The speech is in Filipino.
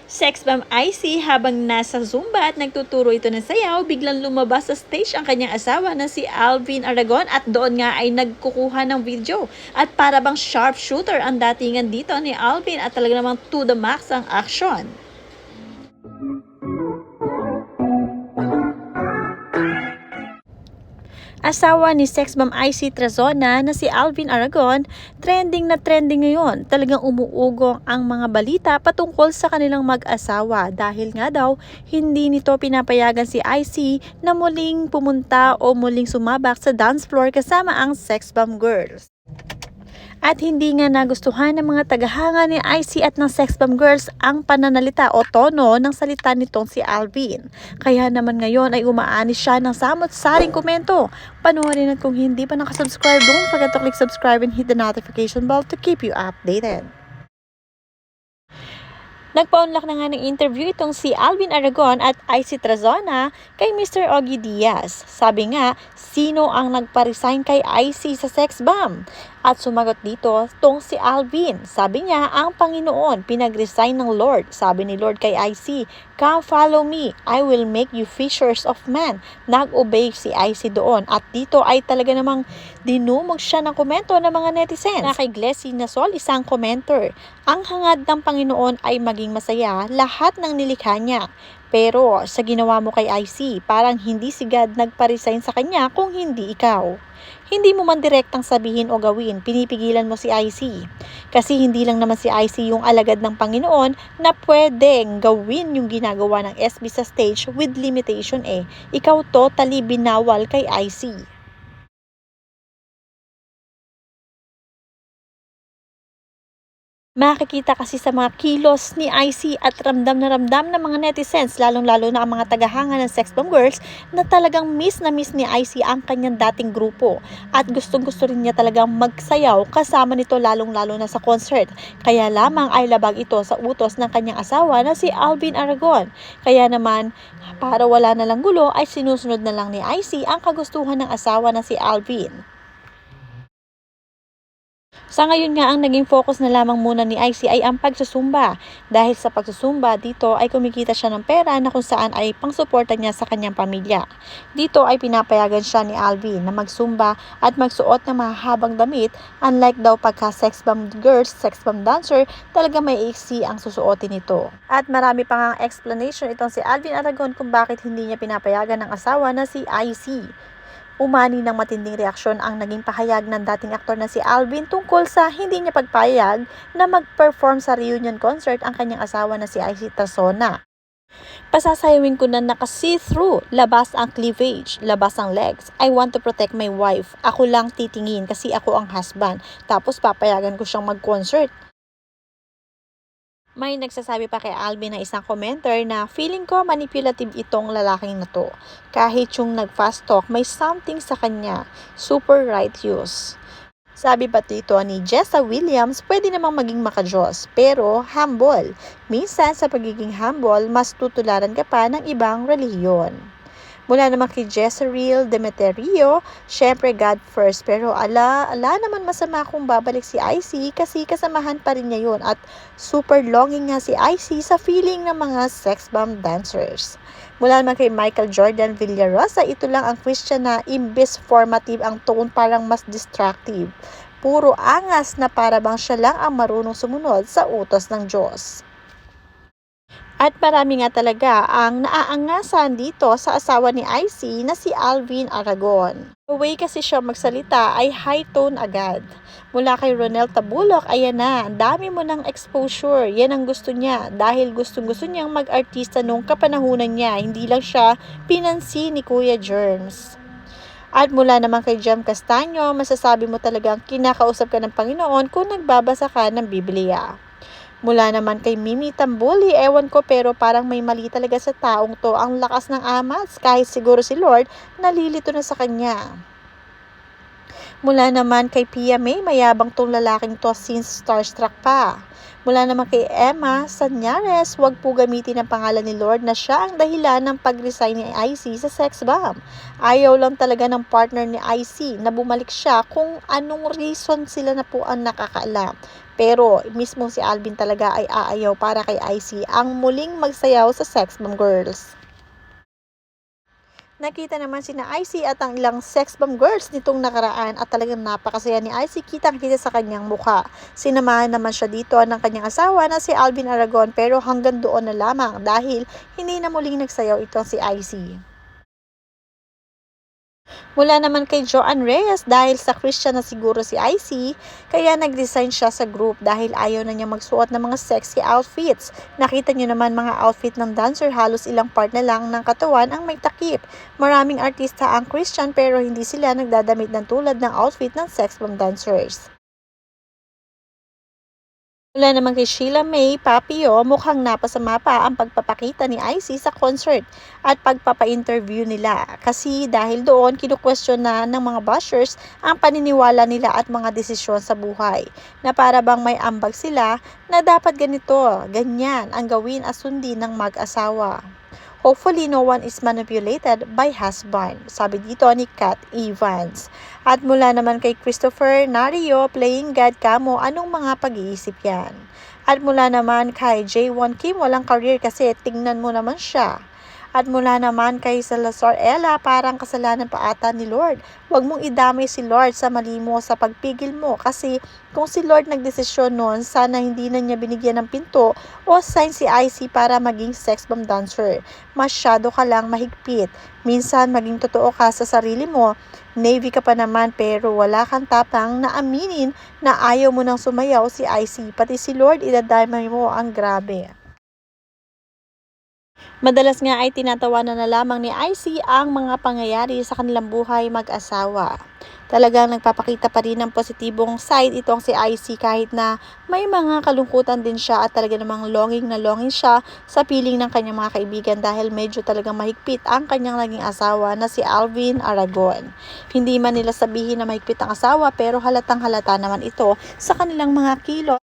Sex Bomb IC habang nasa Zumba at nagtuturo ito ng sayaw, biglang lumabas sa stage ang kanyang asawa na si Alvin Aragon at doon nga ay nagkukuha ng video. At para bang sharpshooter ang datingan dito ni Alvin at talaga namang to the max ang action. Asawa ni Sex Bomb IC Trazona na si Alvin Aragon, trending na trending ngayon. Talagang umuugong ang mga balita patungkol sa kanilang mag-asawa dahil nga daw hindi nito pinapayagan si IC na muling pumunta o muling sumabak sa dance floor kasama ang Sex Bomb Girls. At hindi nga nagustuhan ng mga tagahanga ni IC at ng Sex Bomb Girls ang pananalita o tono ng salita nitong si Alvin. Kaya naman ngayon ay umaanis siya ng samot-saring komento. Panoorin at kung hindi pa nakasubscribe, don't forget to click subscribe and hit the notification bell to keep you updated. Nagpaunlak na nga ng interview itong si Alvin Aragon at IC Trazona kay Mr. Ogie Diaz. Sabi nga, sino ang nagpa-resign kay IC sa Sex Bomb? At sumagot dito tong si Alvin. Sabi niya, ang Panginoon pinag-resign ng Lord. Sabi ni Lord kay IC, "Come follow me, I will make you fishers of men." Nag-obey si IC doon. At dito ay talaga namang dinumog siya ng komento ng mga netizens. Na kay Glessy Nasol, isang commenter, "Ang hangad ng Panginoon ay maging masaya lahat ng nilikha niya. Pero sa ginawa mo kay IC, parang hindi si God nagpa-resign sa kanya kung hindi ikaw. Hindi mo man direktang sabihin o gawin, pinipigilan mo si IC. Kasi hindi lang naman si IC yung alagad ng Panginoon na pwedeng gawin yung ginagawa ng SB sa stage with limitation eh. Ikaw totally binawal kay IC." Makikita kasi sa mga kilos ni IC at ramdam ng mga netizens, lalong-lalo na ang mga tagahanga ng Sex Bomb Girls, na talagang miss na miss ni IC ang kanyang dating grupo. At gustong-gusto rin niya talagang magsayaw kasama nito lalong-lalo na sa concert. Kaya lamang ay labag ito sa utos ng kanyang asawa na si Alvin Aragon. Kaya naman, para wala na lang gulo, ay sinusunod na lang ni IC ang kagustuhan ng asawa na si Alvin. Sa ngayon nga, ang naging focus na lamang muna ni IC ay ang pagsusumba. Dahil sa pagsusumba, dito ay kumikita siya ng pera na kung saan ay pangsuporta niya sa kanyang pamilya. Dito ay pinapayagan siya ni Alvin na magsumba at magsuot ng mahahabang damit. Unlike daw pagka Sex Bomb Girls, Sex Bomb Dancer, talaga may iksi ang susuotin nito. At marami pa nga explanation itong si Alvin Aragon kung bakit hindi niya pinapayagan ng asawa na si IC. Umani ng matinding reaksyon ang naging pahayag ng dating aktor na si Alvin tungkol sa hindi niya pagpayag na mag-perform sa reunion concert ang kanyang asawa na si IC Trazona. "Pasasayawin ko na naka-see-through, labas ang cleavage, labas ang legs. I want to protect my wife. Ako lang titingin kasi ako ang husband. Tapos papayagan ko siyang mag-concert." May nagsasabi pa kay Alvin na isang commenter na feeling ko manipulative itong lalaking na to. Kahit yung nag-fast talk, may something sa kanya. Super righteous. Sabi pa dito ni Jessa Williams, pwede namang maging makajos, pero humble. Minsan sa pagiging humble, mas tutularan ka pa ng ibang relihiyon. Mula naman kay Jezreel Demeterio, syempre God first, pero ala naman masama kung babalik si IC kasi kasamahan pa rin niya yun at super longing nga si IC sa feeling ng mga Sex Bomb dancers. Mula naman kay Michael Jordan Villarosa, ito lang ang Christian na imbes formative ang tone, parang mas distractive. Puro angas na para bang siya lang ang marunong sumunod sa utos ng Diyos. At marami nga talaga ang naaangasan dito sa asawa ni IC na si Alvin Aragon. The way kasi siya magsalita ay high tone agad. Mula kay Ronel Tabulok, ayan na, ang dami mo ng exposure. Yan ang gusto niya dahil gustong-gusto niyang mag-artista nung kapanahunan niya. Hindi lang siya pinansin ni Kuya Germs. At mula naman kay Jem Castaño, masasabi mo talagang kinakausap ka ng Panginoon kung nagbabasa ka ng Biblia. Mula naman kay Mimi Tambuli, ewan ko pero parang may mali talaga sa taong to. Ang lakas ng amas, kahit siguro si Lord nalilito na sa kanya. Mula naman kay Pia May, mayabang tong lalaking to since starstruck pa. Mula naman kay Emma Sanyares, wag po gamitin ang pangalan ni Lord na siya ang dahilan ng pag-resign ni IC sa Sex Bomb. Ayaw lang talaga ng partner ni IC na bumalik siya, kung anong reason sila na po ang nakakaalam. Pero mismo si Alvin talaga ay aayaw para kay Icy ang muling magsayaw sa Sex Bomb Girls. Nakita naman sina Icy at ang ilang Sex Bomb Girls nitong nakaraan at talagang napakasaya ni Icy, kitang-kita sa kanyang mukha. Sinamahan naman siya dito ng kanyang asawa na si Alvin Aragon, pero hanggang doon na lamang dahil hindi na muling nagsayaw itong si Icy. Mula naman kay Joanne Reyes, dahil sa Christian na siguro si Icy, kaya nag-resign siya sa group dahil ayaw na niya magsuot ng mga sexy outfits. Nakita niyo naman mga outfit ng dancer, halos ilang part na lang ng katawan ang may takip. Maraming artista ang Christian pero hindi sila nagdadamit ng tulad ng outfit ng sex bomb dancers. Mula naman kay Sheila May Papio, mukhang napasama pa ang pagpapakita ni Icy sa concert at pagpapa-interview nila. Kasi dahil doon, kinukwestiyon na ng mga bashers ang paniniwala nila at mga desisyon sa buhay. Na para bang may ambag sila na dapat ganito, ganyan ang gawin at sundin ng mag-asawa. Hopefully, no one is manipulated by husband, sabi dito ni Kat Evans. At mula naman kay Christopher Nario, playing God kamo, anong mga pag-iisip yan? At mula naman kay J1 Kim, walang career kasi tingnan mo naman siya. At mula naman kay Salazar Ella, parang kasalanan pa ata ni Lord. Huwag mong idamay si Lord sa mali mo, sa pagpigil mo. Kasi kung si Lord nagdesisyon noon, sana hindi na niya binigyan ng pinto o sign si Icy para maging sex bomb dancer. Masyado ka lang mahigpit. Minsan maging totoo ka sa sarili mo. Navy ka pa naman pero wala kang tapang na aminin na ayaw mo nang sumayaw si Icy. Pati si Lord idadamay mo, ang grabe. Madalas nga ay tinatawanan na lamang ni Icy ang mga pangyayari sa kanilang buhay mag-asawa. Talagang nagpapakita pa rin ng positibong side itong si Icy kahit na may mga kalungkutan din siya at talaga namang longing na longing siya sa piling ng kanyang mga kaibigan dahil medyo talagang mahigpit ang kanyang naging asawa na si Alvin Aragon. Hindi man nila sabihin na mahigpit ang asawa pero halatang halata naman ito sa kanilang mga kilos.